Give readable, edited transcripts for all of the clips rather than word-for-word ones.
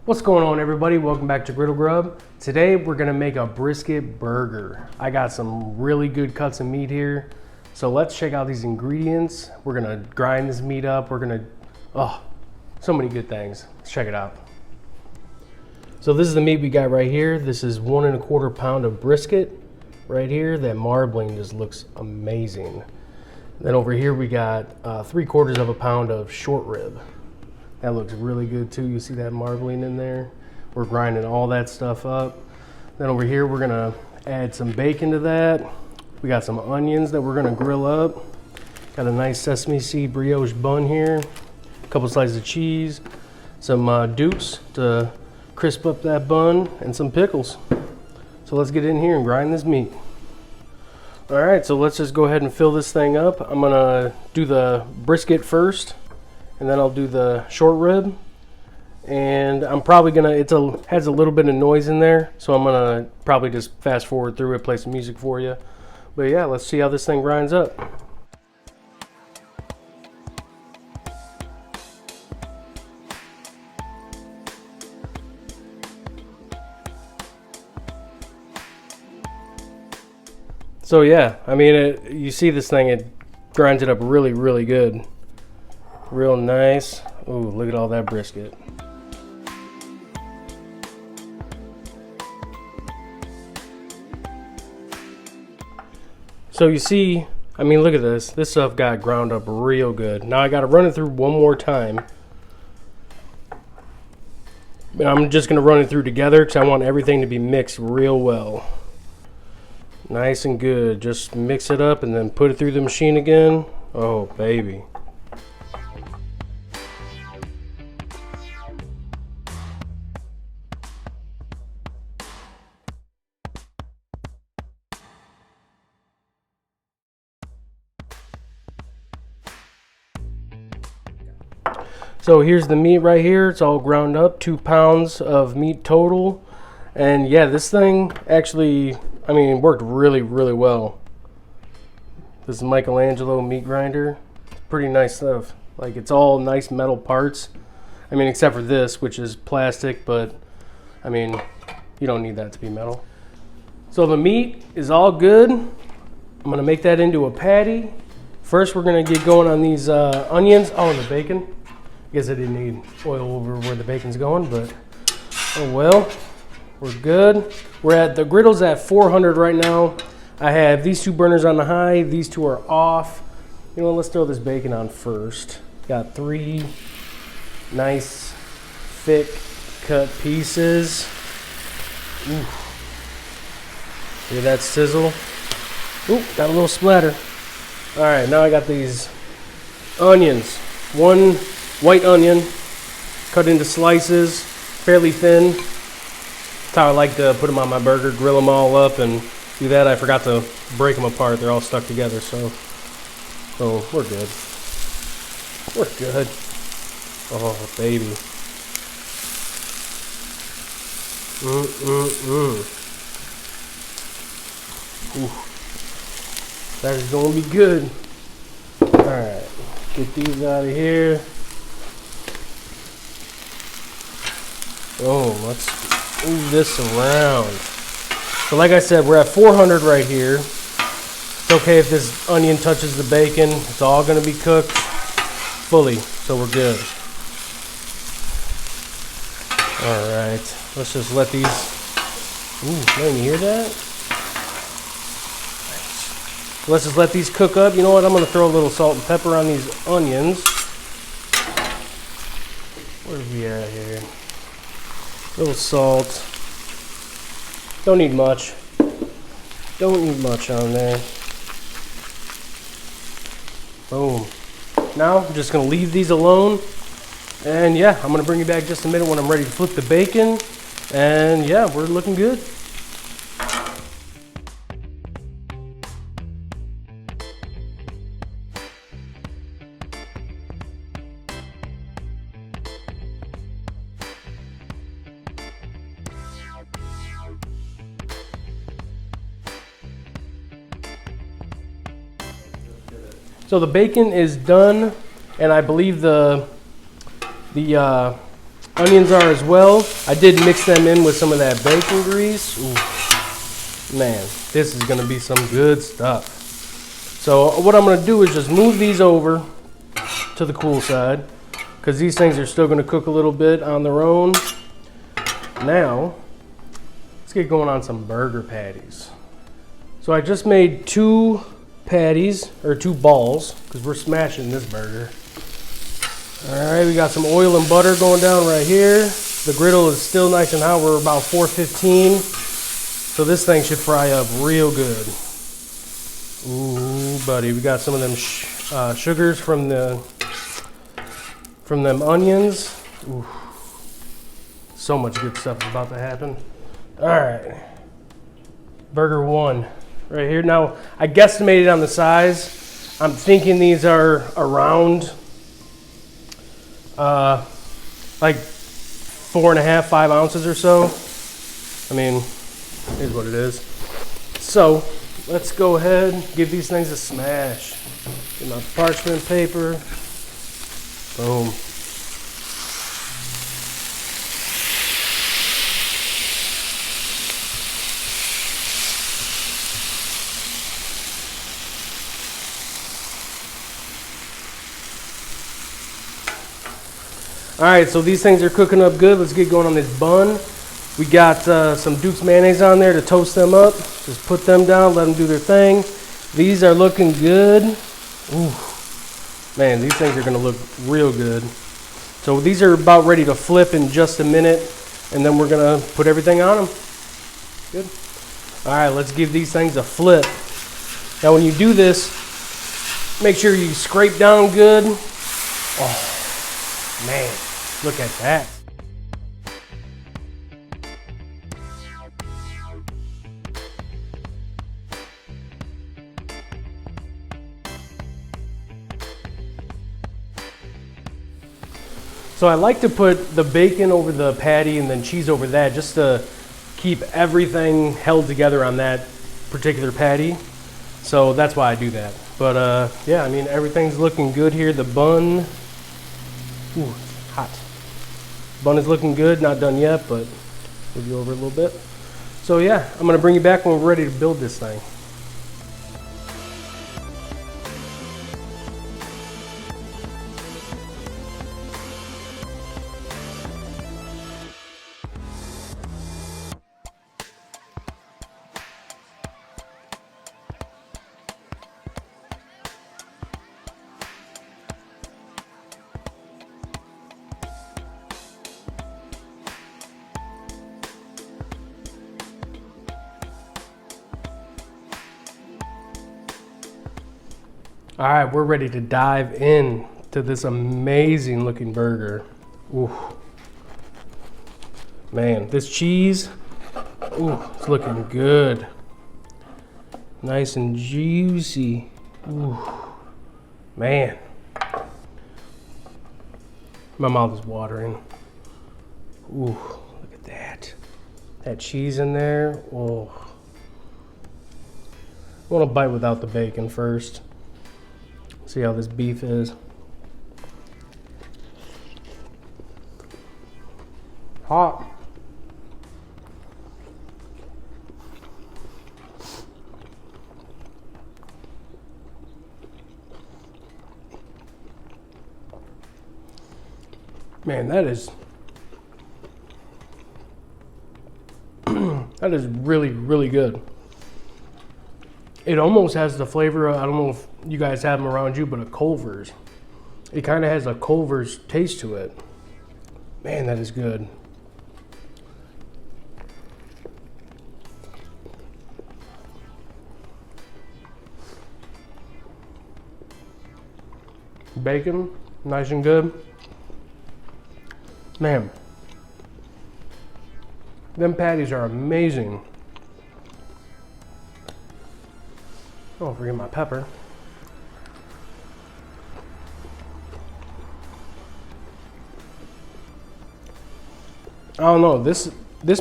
What's going on, everybody? Welcome back to Griddle Grub. Today we're gonna make a brisket burger. I got some really good cuts of meat here. So let's check out these ingredients. We're gonna grind this meat up. So many good things. Let's check it out. So this is the meat we got right here. This is 1 1/4 pound of brisket right here. That marbling just looks amazing. Then over here we got 3/4 of a pound of short rib. That looks really good too. You see that marbling in there? We're grinding all that stuff up. Then over here we're gonna add some bacon to that. We got some onions that we're gonna grill up. Got a nice sesame seed brioche bun here. A couple slices of cheese. Some dukes to crisp up that bun, and some pickles. So let's get in here and grind this meat. All right, so let's just go ahead and fill this thing up. I'm gonna do the brisket first, and then I'll do the short rib. And I'm probably gonna, has a little bit of noise in there, so I'm gonna probably just fast forward through it, play some music for you. But yeah, let's see how this thing grinds up. So yeah, I mean, you see this thing, it grinds it up really, really good. Real nice. Ooh, look at all that brisket. So you see, I mean, look at this. This stuff got ground up real good. Now I got to run it through one more time. I'm just going to run it through together because I want everything to be mixed real well. Nice and good. Just mix it up and then put it through the machine again. Oh, baby. So here's the meat right here. It's all ground up, 2 pounds of meat total. And yeah, this thing actually, I mean, it worked really, really well. This is Michelangelo meat grinder. It's pretty nice stuff. Like, it's all nice metal parts. I mean, except for this, which is plastic, but I mean, you don't need that to be metal. So the meat is all good. I'm gonna make that into a patty. First, we're gonna get going on these onions. Oh, and the bacon. I guess I didn't need oil over where the bacon's going, but oh well. We're good. We're at, the griddle's at 400 right now. I have these 2 burners on the high. These 2 are off. You know what, let's throw this bacon on first. Got 3 nice, thick cut pieces. Ooh. Hear that sizzle? Ooh, got a little splatter. All right, now I got these onions. 1 white onion, cut into slices, fairly thin. That's how I like to put them on my burger, grill them all up and do that. I forgot to break them apart. They're all stuck together, so we're good. We're good. Oh, baby. Ooh. That is gonna be good. All right, get these out of here. Oh, let's move this around. So like I said, we're at 400 right here. It's okay if this onion touches the bacon. It's all gonna be cooked fully, so we're good. All right, let's just let these, ooh, man, you hear that? Let's just let these cook up. You know what, I'm gonna throw a little salt and pepper on these onions. Where are we at here? A little salt. Don't need much. Don't need much on there. Boom. Now I'm just gonna leave these alone. And yeah, I'm gonna bring you back just a minute when I'm ready to flip the bacon. And yeah, we're looking good. So the bacon is done, and I believe the Onions are as well. I did mix them in with some of that bacon grease. Ooh, man, this is gonna be some good stuff. So what I'm gonna do is just move these over to the cool side because these things are still gonna cook a little bit on their own. Now, let's get going on some burger patties. So I just made 2 patties, or 2 balls, because we're smashing this burger. All right, we got some oil and butter going down right here. The griddle is still nice and hot. We're about 415. So this thing should fry up real good. Ooh, buddy, we got some of them sugars from them onions. Ooh, so much good stuff is about to happen. All right, burger 1 right here. Now, I guesstimated on the size. I'm thinking these are around like 4.5, 5 ounces or so. I mean, here's what it is. So let's go ahead and give these things a smash. Get my parchment paper. Boom. All right, so these things are cooking up good. Let's get going on this bun. We got some Duke's mayonnaise on there to toast them up. Just put them down, let them do their thing. These are looking good. Ooh, man, these things are gonna look real good. So these are about ready to flip in just a minute, and then we're gonna put everything on them. Good. All right, let's give these things a flip. Now when you do this, make sure you scrape down good. Oh, man. Look at that. So I like to put the bacon over the patty and then cheese over that just to keep everything held together on that particular patty. So that's why I do that. But yeah, I mean, everything's looking good here. The bun, ooh, hot. Bun is looking good, not done yet, but move you over a little bit. So yeah, I'm gonna bring you back when we're ready to build this thing. All right, we're ready to dive in to this amazing looking burger. Ooh. Man, this cheese, ooh, it's looking good. Nice and juicy. Ooh, man. My mouth is watering. Ooh, look at that. That cheese in there, oh. I want to bite without the bacon first. See how this beef is. Hot. Man, that is that is really, really good. It almost has the flavor of, I don't know if you guys have them around you, but a Culver's. It kind of has a Culver's taste to it. Man, that is good. Bacon, nice and good. Man, them patties are amazing. Oh, forget my pepper. I don't know, this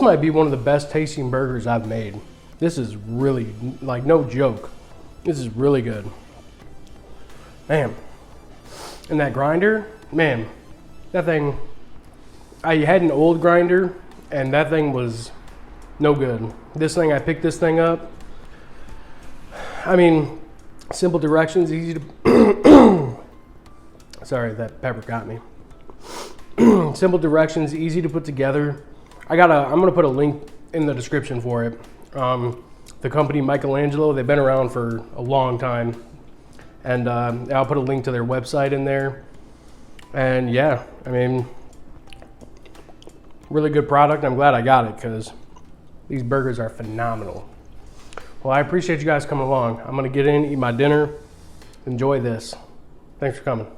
might be one of the best tasting burgers I've made. This is really, like, no joke. This is really good. Man. And that grinder, man, that thing, I had an old grinder, and that thing was no good. This thing, I picked this thing up. I mean, simple directions, easy to... Sorry, that pepper got me. Simple directions, easy to put together. I'm gonna put a link in the description for it. The company Michelangelo, they've been around for a long time. And I'll put a link to their website in there. And yeah, I mean, really good product. I'm glad I got it because these burgers are phenomenal. Well, I appreciate you guys coming along. I'm gonna get in, eat my dinner, enjoy this. Thanks for coming.